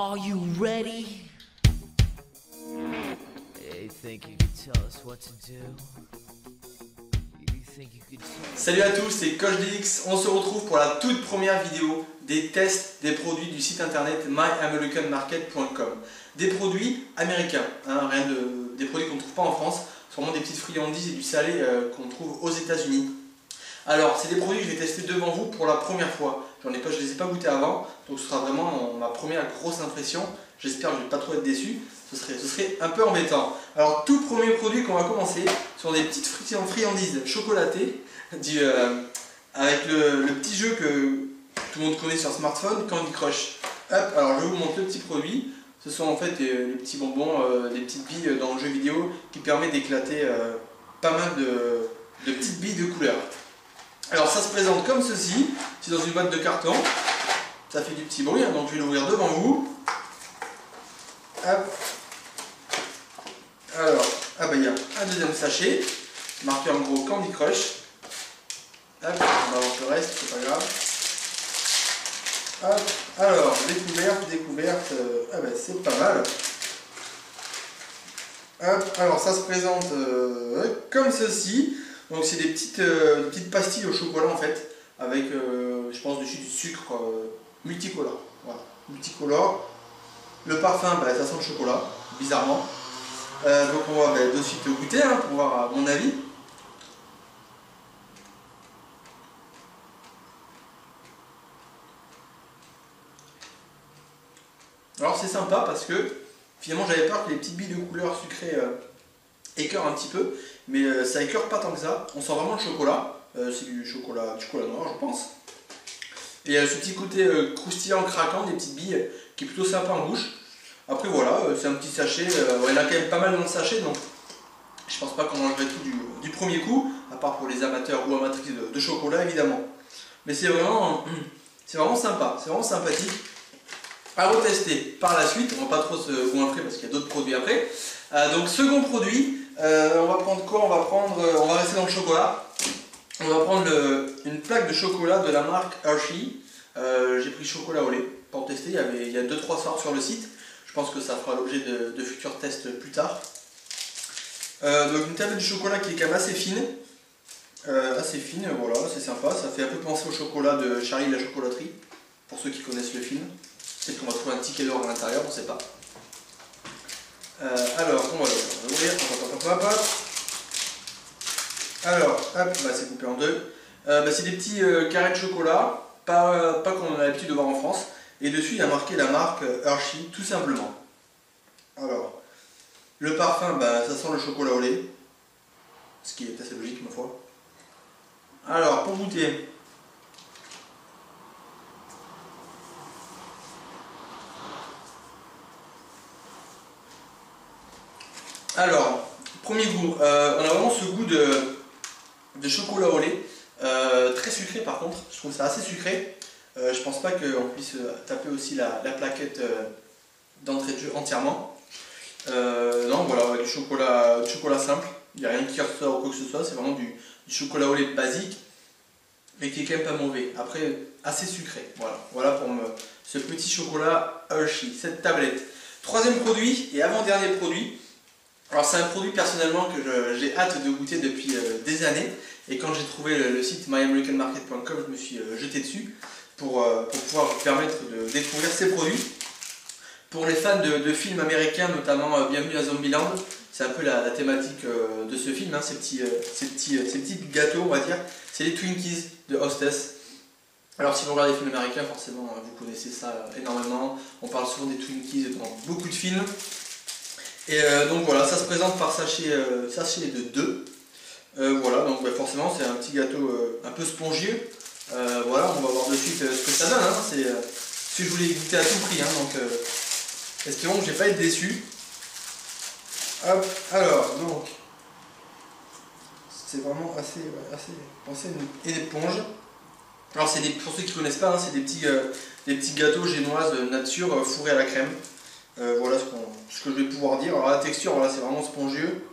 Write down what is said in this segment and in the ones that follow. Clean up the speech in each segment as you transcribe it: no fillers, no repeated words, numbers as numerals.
Are you ready? You think you could tell us what to do? You think you could tell... Salut à tous, c'est Coach DX. On se retrouve pour la toute première vidéo des tests des produits du site internet myamericanmarket.com. Des produits américains, hein, des produits qu'on ne trouve pas en France, c'est vraiment des petites friandises et du salé qu'on trouve aux États-Unis. Alors, c'est des produits que je vais tester devant vous pour la première fois. Je ne les ai pas goûtés avant, donc ce sera vraiment ma première grosse impression. J'espère que je ne vais pas trop être déçu, ce serait un peu embêtant. Alors, tout premier produit qu'on va commencer sont des petites friandises chocolatées avec le petit jeu que tout le monde connaît sur smartphone, Candy Crush. Hop, alors je vous montre le petit produit. Ce sont en fait les petits bonbons, des petites billes dans le jeu vidéo qui permet d'éclater pas mal de petites billes de couleur. Alors ça se présente comme ceci, c'est dans une boîte de carton, ça fait du petit bruit, hein, donc je vais l'ouvrir devant vous. Hop. Alors, il y a un deuxième sachet, marqué en gros Candy Crush. Hop, on va voir le reste, c'est pas grave. Hop, alors, découverte, c'est pas mal. Hop, alors ça se présente comme ceci. Donc c'est des petites pastilles au chocolat en fait, avec je pense dessus du sucre multicolore. Voilà, multicolore. Le parfum, ça sent le chocolat, bizarrement. Donc on va de suite goûter hein, pour voir mon avis. Alors c'est sympa parce que finalement j'avais peur que les petites billes de couleur sucrées écœurent un petit peu, mais ça écœure pas tant que ça. On sent vraiment le chocolat, c'est du chocolat noir je pense. Et il y a ce petit côté croustillant, craquant des petites billes qui est plutôt sympa en bouche. Après voilà, c'est un petit sachet, il y en a quand même pas mal dans le sachet, donc je pense pas qu'on mangerait tout du premier coup, à part pour les amateurs ou amatrices de chocolat évidemment. Mais c'est vraiment sympa, c'est vraiment sympathique. À retester par la suite, on va pas trop se goinfrer parce qu'il y a d'autres produits après. Donc second produit, on va prendre quoi? On va rester dans le chocolat. On va prendre une plaque de chocolat de la marque Hershey. J'ai pris chocolat au lait pour tester, il y a 2-3 sortes sur le site. Je pense que ça fera l'objet de futurs tests plus tard. Donc une tablette de chocolat qui est quand même assez fine. Voilà, c'est sympa, ça fait un peu penser au chocolat de Charlie et la chocolaterie, pour ceux qui connaissent le film. Peut-être qu'on va trouver un ticket d'or à l'intérieur, on ne sait pas. Alors, on va l'ouvrir. Alors, hop, c'est coupé en deux. C'est des petits carrés de chocolat, pas comme on a l'habitude de voir en France. Et dessus, il y a marqué la marque Hershey, tout simplement. Alors, le parfum, ça sent le chocolat au lait. Ce qui est assez logique, ma foi. Alors, pour goûter. Alors, premier goût, on a vraiment ce goût de chocolat au lait, très sucré par contre, je trouve ça assez sucré. Je pense pas qu'on puisse taper aussi la plaquette d'entrée de jeu entièrement. Non, voilà, du chocolat simple, il n'y a rien qui ressort ou quoi que ce soit, c'est vraiment du chocolat au lait basique, mais qui est quand même pas mauvais. Après, assez sucré, voilà pour ce petit chocolat Hershey, cette tablette. Troisième produit et avant-dernier produit. Alors c'est un produit personnellement que j'ai hâte de goûter depuis des années, et quand j'ai trouvé le site myamericanmarket.com, je me suis jeté dessus pour pouvoir vous permettre de découvrir ces produits. Pour les fans de films américains, notamment Bienvenue à Zombieland, c'est un peu la thématique de ce film, hein, ces petits gâteaux on va dire, c'est les Twinkies de Hostess. Alors si vous regardez des films américains, forcément vous connaissez ça énormément, on parle souvent des Twinkies dans beaucoup de films. Et donc voilà, ça se présente par sachet de 2. Voilà, donc forcément c'est un petit gâteau un peu spongieux. Voilà, on va voir de suite ce que ça donne. Hein. Si je voulais goûter à tout prix, hein, donc espérons que je ne vais pas être déçu. Hop, alors, donc, c'est vraiment assez pensé une éponge. Alors pour ceux qui ne connaissent pas, hein, c'est des petits gâteaux génoises nature fourrés à la crème. Voilà ce que je vais pouvoir dire. Alors la texture, voilà, c'est vraiment spongieux.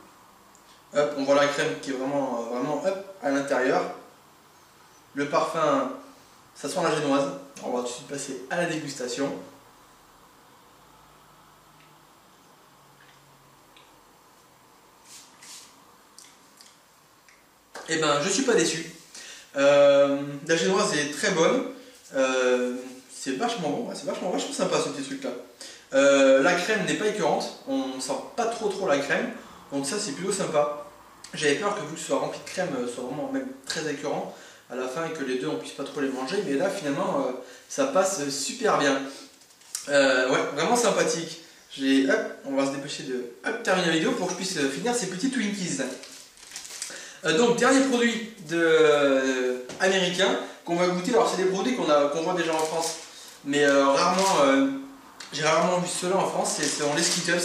Hop, on voit la crème qui est vraiment à l'intérieur. Le parfum, ça sent la génoise. On va tout de suite passer à la dégustation. Et ben je suis pas déçu. La génoise est très bonne. C'est vachement bon, ouais, c'est vachement sympa ce petit truc là. La crème n'est pas écœurante, on sent pas trop la crème, donc ça c'est plutôt sympa. J'avais peur que vu que ce soit rempli de crème, soit vraiment même très écœurant à la fin et que les deux on puisse pas trop les manger, mais là finalement ça passe super bien. Ouais, vraiment sympathique. Hop, on va se dépêcher de terminer la vidéo pour que je puisse finir ces petits Twinkies. Donc dernier produit américain qu'on va goûter. Alors c'est des produits qu'on voit déjà en France, mais j'ai rarement vu cela en France. C'est les Skittles.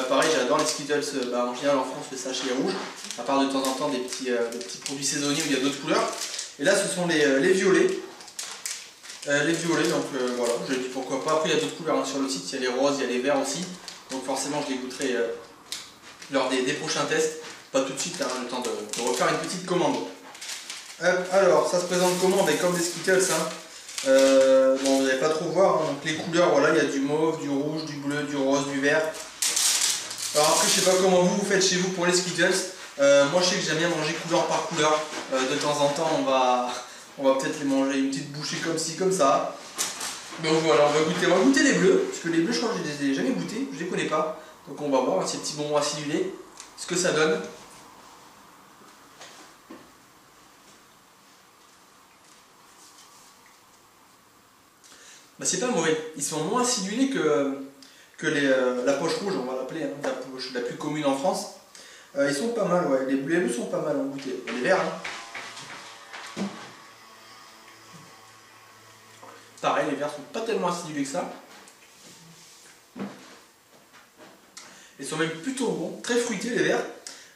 Pareil, j'adore les Skittles. En général en France le sachet est rouge, à part de temps en temps des petits produits saisonniers où il y a d'autres couleurs. Et là ce sont les violets. Les violets, donc voilà, je dis pourquoi pas. Après il y a d'autres couleurs hein, sur le site, il y a les roses, il y a les verts aussi. Donc forcément je les goûterai lors des prochains tests. Pas tout de suite, hein, le temps de refaire une petite commande. Alors, ça se présente comment? Comme des Skittles. Hein. Bon, vous n'allez pas trop voir. Hein. Donc, les couleurs, voilà, il y a du mauve, du rouge, du bleu, du rose, du vert. Alors, après, je sais pas comment vous faites chez vous pour les Skittles. Moi, je sais que j'aime bien manger couleur par couleur. De temps en temps, on va peut-être les manger une petite bouchée comme ci, comme ça. Donc voilà, on va goûter les bleus. Parce que les bleus, je crois que je les ai jamais goûtés. Je les connais pas. Donc, on va voir hein, ces petits bonbons acidulés. Ce que ça donne. C'est pas mauvais, ils sont moins acidulés que la poche rouge, on va l'appeler, hein, la poche la plus commune en France. Ils sont pas mal, ouais, les bleus sont pas mal en goûter. Les verts, hein. Pareil, les verts sont pas tellement acidulés que ça. Ils sont même plutôt bons, très fruités les verts.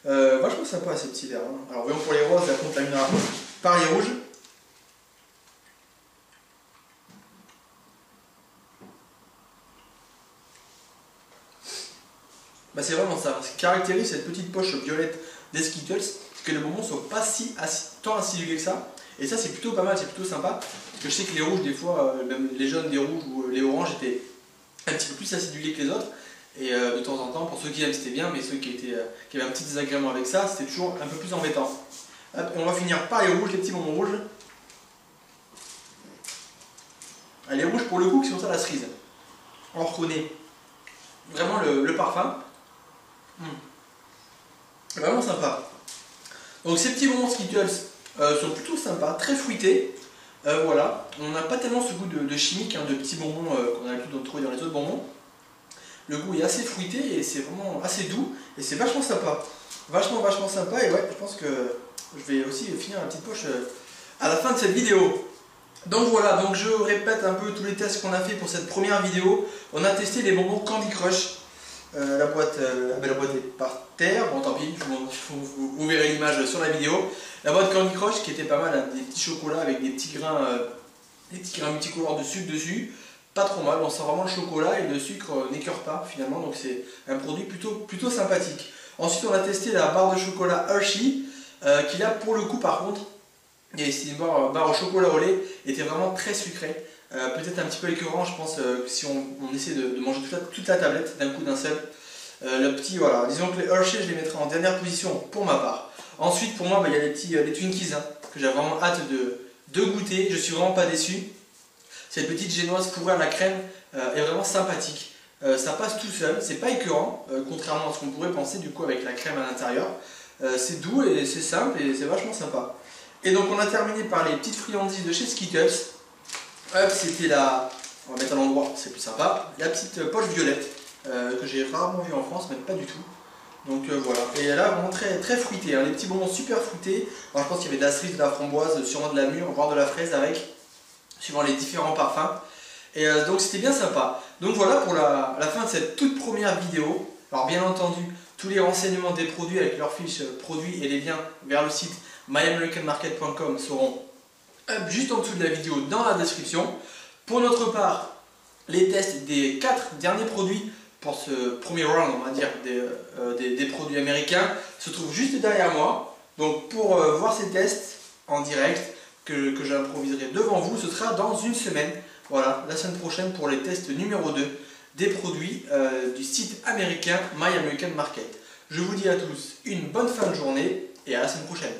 Vachement sympa ces petits verts. Hein. Alors voyons pour les roses, la compte la mienne par les rouges. C'est vraiment ça. Ce qui caractérise cette petite poche violette des Skittles, c'est que les bonbons ne sont pas tant acidulés que ça. Et ça, c'est plutôt pas mal, c'est plutôt sympa. Parce que je sais que les rouges, des fois, même les jaunes des rouges ou les oranges étaient un petit peu plus acidulés que les autres. Et de temps en temps, pour ceux qui aiment, c'était bien, mais ceux qui avaient un petit désagrément avec ça, c'était toujours un peu plus embêtant. Hop, on va finir par les rouges, les petits bonbons rouges. Les rouges, pour le coup, qui sont à la cerise. On reconnaît vraiment le parfum. Vraiment sympa. Donc ces petits bonbons Skittles sont plutôt sympas, très fruités. Voilà, on n'a pas tellement ce goût de chimique, hein, de petits bonbons qu'on a l'habitude de trouver dans les autres bonbons. Le goût est assez fruité et c'est vraiment assez doux et c'est vachement sympa. Vachement sympa et ouais, je pense que je vais aussi finir la petite poche à la fin de cette vidéo. Donc voilà, donc je répète un peu tous les tests qu'on a fait pour cette première vidéo. On a testé les bonbons Candy Crush. La boîte est par terre, bon tant pis, vous verrez l'image sur la vidéo. La boîte Candy Crush qui était pas mal, hein, des petits chocolats avec des petits grains multicolores de sucre dessus. Pas trop mal, on sent vraiment le chocolat et le sucre n'écœure pas finalement, donc c'est un produit plutôt sympathique. Ensuite on a testé la barre de chocolat Hershey, qui là pour le coup par contre, c'est une barre au chocolat au lait, était vraiment très sucrée. Peut-être un petit peu écœurant, je pense, si on essaie de manger toute la tablette d'un coup d'un seul. Le petit, voilà, disons que les Hershey, je les mettrai en dernière position pour ma part. Ensuite, pour moi, il y a les Twinkies, hein, que j'ai vraiment hâte de goûter. Je suis vraiment pas déçu. Cette petite génoise fourrée à la crème est vraiment sympathique. Ça passe tout seul, c'est pas écœurant, contrairement à ce qu'on pourrait penser du coup avec la crème à l'intérieur. C'est doux et c'est simple et c'est vachement sympa. Et donc on a terminé par les petites friandises de chez Skittles. Hop, c'était on va mettre à l'endroit, c'est plus sympa, la petite poche violette que j'ai rarement vue en France, même pas du tout. Donc voilà, et là vraiment très fruité, hein, les petits bonbons super fruités. Alors, je pense qu'il y avait de la cerise, de la framboise, sûrement de la mûre, voire de la fraise avec, suivant les différents parfums. Et donc c'était bien sympa. Donc voilà pour la fin de cette toute première vidéo. Alors bien entendu, tous les renseignements des produits avec leurs fiches produits et les liens vers le site myamericanmarket.com seront juste en dessous de la vidéo dans la description. Pour notre part, les tests des 4 derniers produits pour ce premier round, on va dire, des produits américains se trouvent juste derrière moi. Donc pour voir ces tests en direct que j'improviserai devant vous, ce sera dans une semaine. Voilà, la semaine prochaine pour les tests numéro 2 des produits du site américain My American Market. Je vous dis à tous une bonne fin de journée et à la semaine prochaine.